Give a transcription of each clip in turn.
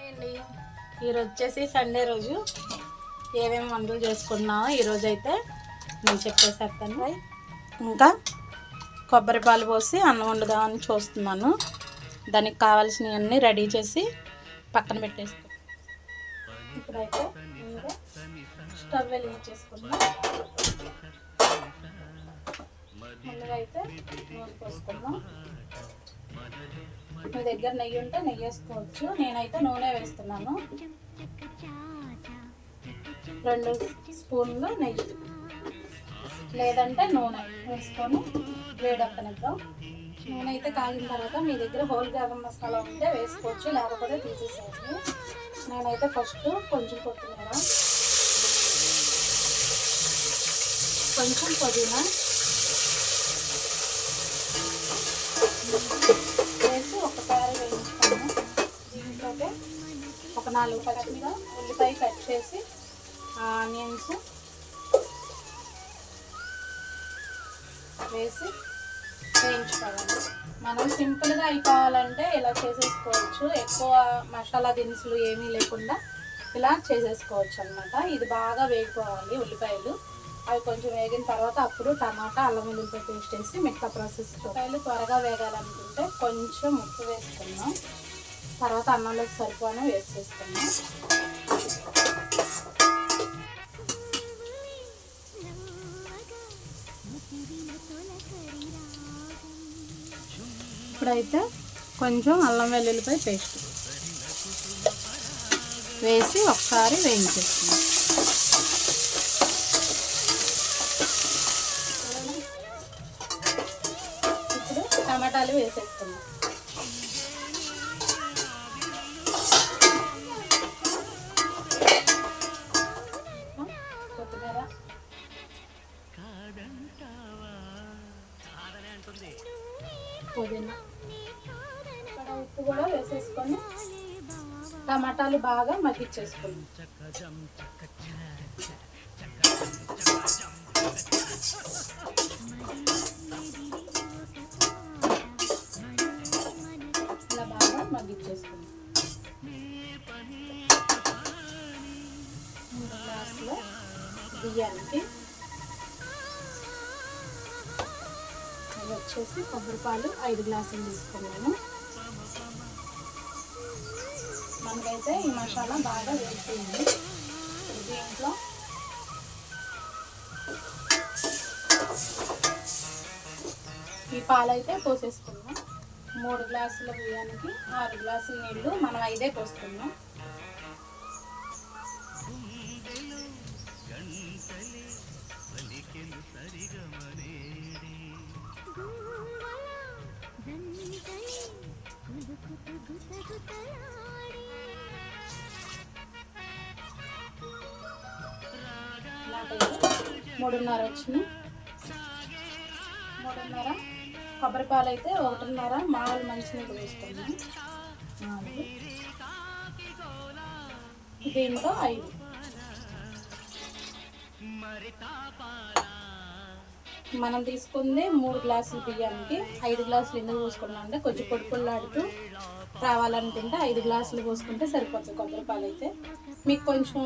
అండి, ఈరోజు వచ్చేసి సండే రోజు ఏమేమి వంటలు చేసుకున్నామో ఈరోజు అయితే నేను చెప్పేసేస్తాను. ఇంకా కొబ్బరి పాలు పోసి అన్నం వండుదామని చూస్తున్నాను. దానికి కావాల్సినవన్నీ రెడీ చేసి పక్కన పెట్టేసుకో. ఇప్పుడైతే స్టవ్ వెలిగించేసుకున్నాం. ముందుగా అయితే నూనె పోసుకున్నాం. మీ దగ్గర నెయ్యి ఉంటే నెయ్యి వేసుకోవచ్చు. నేనైతే నూనె వేస్తున్నాను. 2 స్పూన్లు నెయ్యి లేదంటే నూనె వేసుకొని వేడెక్కనిద్దాం. నూనె అయితే కాగిన తర్వాత మీ దగ్గర హోల్ గరం మసాలా ఉంటే వేసుకోవచ్చు, లేకపోతే తీసేసేయండి. నేనైతే ఫస్ట్ కొంచెం కొత్తిమీర, కొంచెం పుదీనా వేసి ఒకసారి వేయించుతాను. దీంట్లోకి ఒక 4 పచ్చిమిరపకాయలు, ఉల్లిపాయ కట్ చేసి, ఆనియన్స్ వేసి వేయించుకోవాలి. మనం సింపుల్గా అయిపోవాలంటే ఇలా చేసేసుకోవచ్చు. ఎక్కువ మసాలా దినుసులు ఏమీ లేకుండా ఇలా చేసేసుకోవచ్చు అన్నమాట. ఇది బాగా వేగిపోవాలి. ఉల్లిపాయలు అవి కొంచెం వేగిన తర్వాత అప్పుడు టమాటా, అల్లం వెల్లుల్లిపాయ పేస్ట్ వేసి మిగతా ప్రాసెస్. ఉల్లిపాయలు త్వరగా వేగాలనుకుంటే కొంచెం ఉప్పు వేసుకున్నాం. తర్వాత అన్నంలోకి సరిపోను వేసేసుకున్నాం. ఇప్పుడైతే కొంచెం అల్లం వెల్లుల్లిపాయ పేస్ట్ వేసి ఒకసారి వేయించేస్తున్నాం. ఇప్పుడు టమాటాలు వేసేస్తున్నాం. కొత్తిమీర, పుదీనా, ఇక్కడ ఉప్పు కూడా వేసేసుకొని టమాటాలు బాగా మగ్గిచ్చేసుకున్నాం. ఇలా బాగా మగ్గిచ్చేసుకున్నాం. 3 గ్లాసుల బియ్యానికి అది వచ్చేసి కొబ్బరి పాలు 5 గ్లాసులు తీసుకున్నాము. మనకైతే ఈ మసాలా బాగా వేస్తుంది. దీంట్లో ఈ పాలైతే పోసేసుకున్నాం. 3 గ్లాసుల బియ్యానికి 6 గ్లాసుల నీళ్ళు, మనం 5 పోసుకున్నాం. మూడున్నర వచ్చినాయి. 3:30 కొబ్బరి పాలు అయితే 1:30 మామూలు మంచినీళ్ళు వేసుకున్నాం. 4 దీంట్లో 5. మనం తీసుకుంది 3 గ్లాసుల బియ్యానికి 5 గ్లాసులు ఎందుకు పోసుకున్నాం అంటే కొంచెం పొడిపొల్లాడుతూ రావాలనుకుంటే 5 గ్లాసులు పోసుకుంటే సరిపోతుంది. కొబ్బరి పాలు అయితే మీకు కొంచెం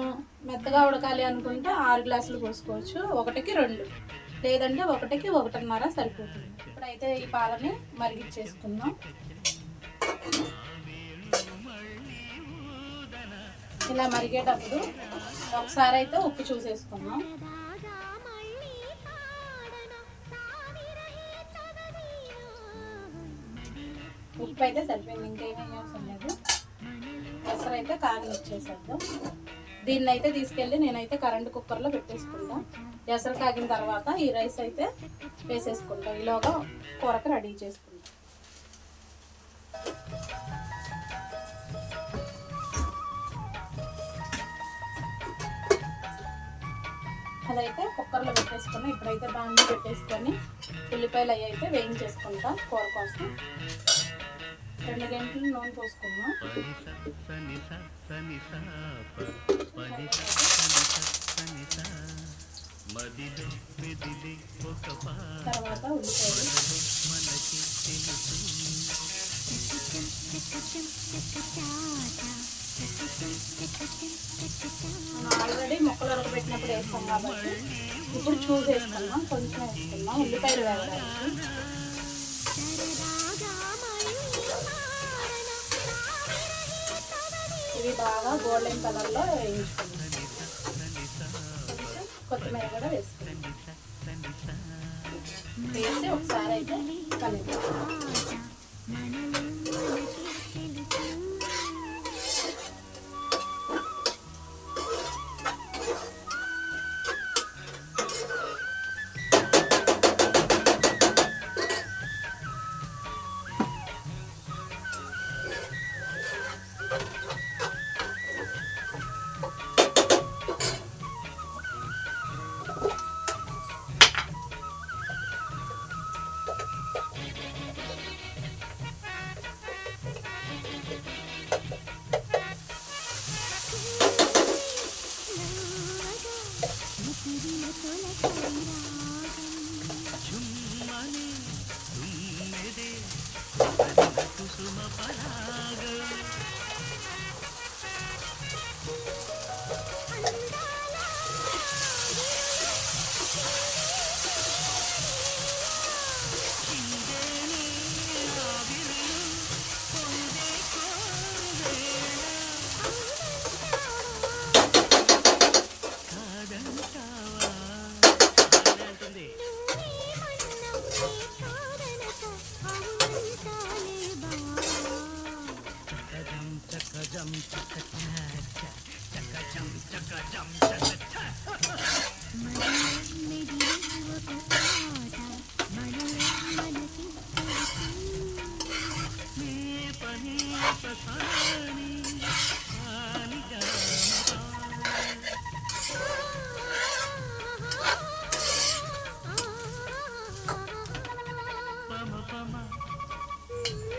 మెత్తగా ఉడకాలి అనుకుంటే 6 గ్లాసులు పోసుకోవచ్చు. 1కి 2 లేదంటే 1కి 1:30 సరిపోతుంది. ఇప్పుడైతే ఈ పాలని మరిగిచ్చేసుకుందాం. ఇలా మరిగేటప్పుడు ఒకసారి అయితే ఉప్పు చూసేసుకుందాం. ఉప్పు అయితే సరిపోయింది, ఇంకేమీ అవసరం లేదు. ఎసరు అయితే కాగి వచ్చేసేద్దాం. దీన్ని అయితే తీసుకెళ్ళి నేనైతే కరెంట్ కుక్కర్లో పెట్టేసుకుంటా. ఎసరు కాగిన తర్వాత ఈ రైస్ అయితే వేసేసుకుంటాం. ఈలోగా కూరకు రెడీ చేసుకుంటాం. అదైతే కుక్కర్లో పెట్టేసుకుని ఇప్పుడైతే బాండి పెట్టేసుకొని ఉల్లిపాయలు అవి అయితే వేయించేసుకుంటాం. కూర కోసం 2 గంటలు నూనె పోసుకున్నాం. తర్వాత ఉల్లిపాయలు మనం ఆల్రెడీ ముక్కలు ఉడకబెట్టినప్పుడు వేస్తాం కాబట్టి ఇప్పుడు చూసి వేసుకున్నాం, కొంచెం వేసుకున్నాం ఉల్లిపాయలు వేయడానికి. ఇవి బాగా గోల్డెన్ కలర్లో వేయించుకున్నాం. కొంచెం కొత్తిమీర కూడా వేసుకున్నాం. వేసి ఒకసారి అయితే కలిపి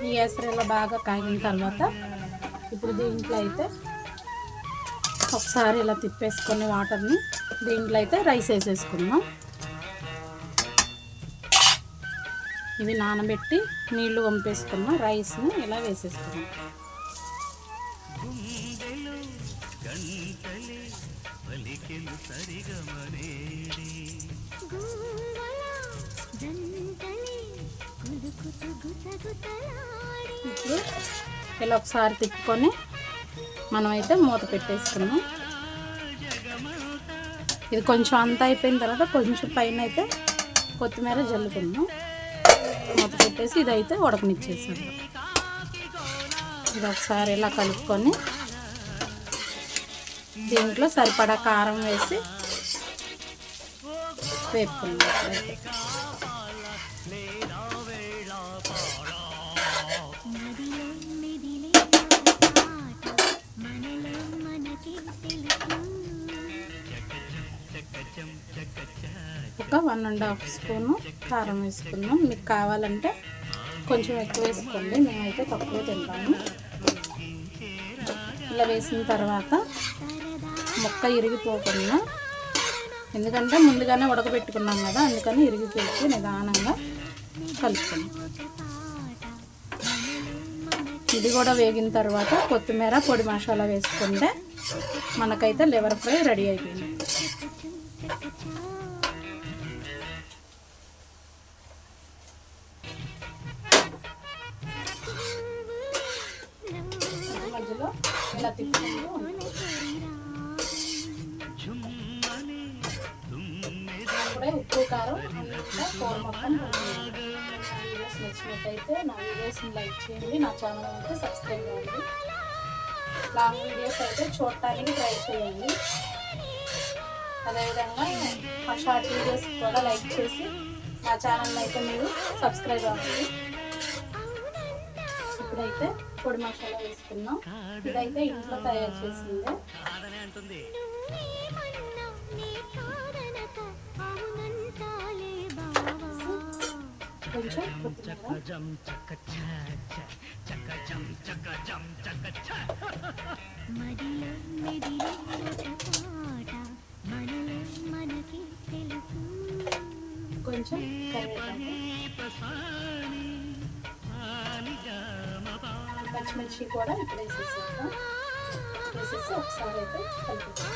ఈ ఎసరలో బాగా కాగిన తర్వాత ఇప్పుడు దీంట్లో అయితే ఒకసారి ఇలా తిప్పేసుకొని వాటర్ని దీంట్లో అయితే రైస్ వేసేసుకుందాం. ఇవి నానబెట్టి నీళ్లు వంపేసుకున్న రైస్ని ఇలా వేసేసుకున్నాం. ఇప్పుడు ఇలా ఒకసారి తిప్పుకొని మనమైతే మూత పెట్టేసుకున్నాం. ఇది కొంచెం అంతా అయిపోయిన తర్వాత కొంచెం పైన అయితే కొత్తిమీర జల్లుకున్నాం. మూత పెట్టేసి ఇదైతే ఉడకనిచ్చేసాం. ఇది ఒకసారి ఇలా కలుపుకొని దీంట్లో సరిపడా కారం వేసి వేపుకున్నాం. ఒక 1½ స్పూను కారం వేసుకుందాం. మీకు కావాలంటే కొంచెం ఎక్కువ వేసుకోండి, మేమైతే తక్కువ తింటాము. ఇలా వేసిన తర్వాత ముక్క ఇరిగిపోకుండా, ఎందుకంటే ముందుగానే ఉడకబెట్టుకున్నాం కదా, అందుకని ఇరిగిపోయి నిదానంగా కలుపుకుందాం. ఇది కూడా వేగిన తర్వాత కొత్తిమీర పొడి మసాలా వేసుకుంటే మనకైతే లివర్ ఫ్రై రెడీ అయిపోయింది. మధ్యలో ఇలా తిప్పుకుంటూ అప్పుడే ఉప్పు కారం అంతా కూర మొత్తం వీడియోస్ నచ్చినట్టయితే నా వీడియోస్ని లైక్ చేయండి, నా ఛానల్ అయితే సబ్స్క్రైబ్ చేయండి. లాంగ్ వీడియోస్ అయితే చూడటానికి ట్రై చేయండి. అదేవిధంగా మా షార్ట్ వీడియోస్ కూడా లైక్ చేసి నా ఛానల్ని అయితే మీరు సబ్స్క్రైబ్ అవ్వండి. ఇప్పుడైతే పొడి మసాలా వేసుకున్నాం. ఇదైతే ఇంట్లో తయారు చేసిందే. కొంచెం కొంచెం పచ్చిమిర్చి కూడా ఇప్పుడు వేసేసాను. వేసేసి ఒకసారి అయితే కలుపుతాం.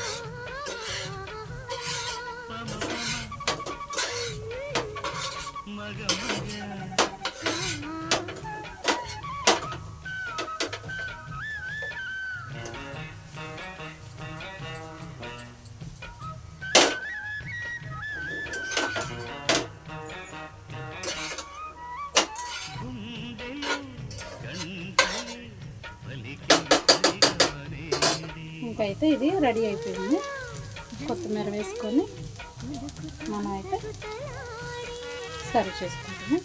ఇంకైతే ఇది రెడీ అయిపోయింది. కొత్తిమీర వేసుకొని మనం అయితే సర్వ్ చేసుకుంటాము.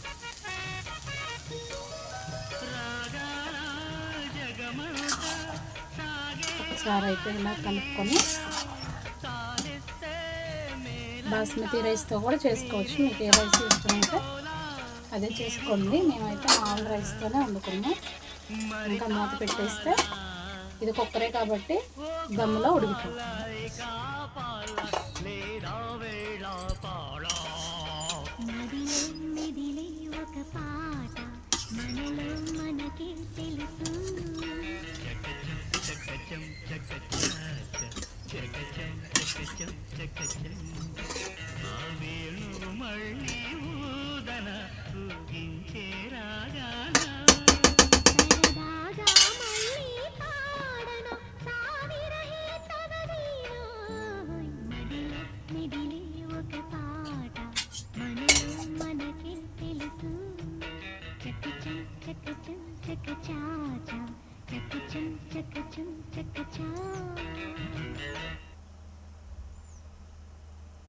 ఒకసారి అయితే ఇలా కలుపుకొని బాస్మతి రైస్తో కూడా చేసుకోవచ్చు. మీకు ఏ రైస్ ఇష్టమైతే అదే చేసుకోండి. మేమైతే మామూలు రైస్తోనే వండుకున్నాం. ఇంకా మూత పెట్టేస్తే ఇది కుక్కరే కాబట్టి దమ్ములో ఉడికిపోతుంది. చక్క చక్క చక్క చక్క